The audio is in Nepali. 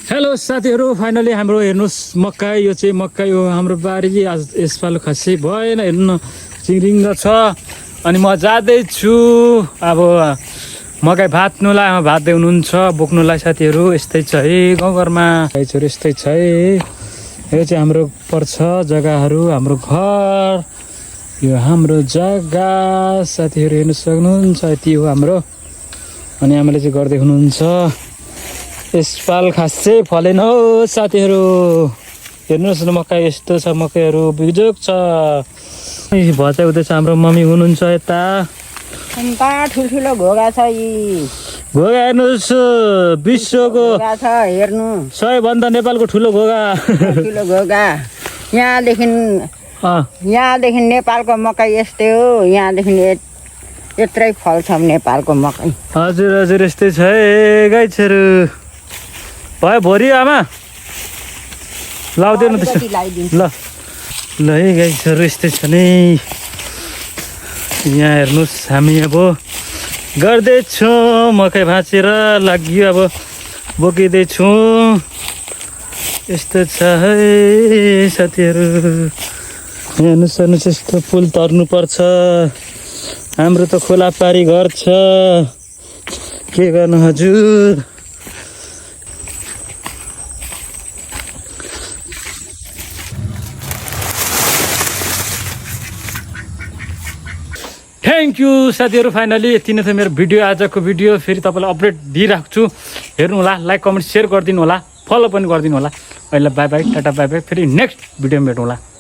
हेलो साथीहरू फाइनली हाम्रो हेर्नुहोस् मकै यो चाहिँ मकै हो हाम्रो बारी आज यसपालि खासै भएन हेर्नु न चिङ्रिङ्ग छ अनि म जाँदैछु अब मकै भात्नुलाई आमा भात्दै हुनुहुन्छ बोक्नुलाई साथीहरू यस्तै छ है गाउँघरमा भाइचोर यस्तै छ है यो चाहिँ हाम्रो पर्छ जग्गाहरू हाम्रो घर यो हाम्रो जग्गा साथीहरू हेर्नु सक्नुहुन्छ यति हो हाम्रो अनि आमाले चाहिँ गर्दै हुनुहुन्छ यसपाल खासै फलेन हौ साथीहरू हेर्नुहोस् न मकै यस्तो छ मकैहरू बिजोक छ भचाइ हुँदैछ हाम्रो मम्मी हुनुहुन्छ यता ठुल्ठुलो घोगा छ यी घोगा हेर्नुहोस् विश्वको छ हेर्नु सबैभन्दा नेपालको ठुलो घोगा ठुलो घोगा यहाँदेखि नेपालको मकै यस्तै हो यहाँदेखि यत्रै फल्छ नेपालको मकै हजुर हजुर यस्तै छ है गाईछहरू भयो भोरि आमा लाउँदैन त्यसो ल ल है गाईछहरू यस्तै छ नि यहाँ हेर्नुहोस् हामी अब गर्दैछौँ मकै भाँचेर लाग्यो अब बोकिँदैछौँ यस्तो छ है साथीहरू हेर्नुहोस् हेर्नुहोस् यस्तो पुल तर्नुपर्छ हाम्रो त खोला पारी घर छ के गर्नु हजुर थ्याङ्क यू साथीहरू फाइनली यति नै थियो मेरो भिडियो आजको भिडियो फेरि तपाईँलाई अपडेट दिइराख्छु छु हेर्नु होला लाइक कमेन्ट सेयर गरिदिनु होला फलो पनि गरिदिनु होला अहिले by by tata bye by फेरि नेक्स्ट भिडियोमा भेटौँ होला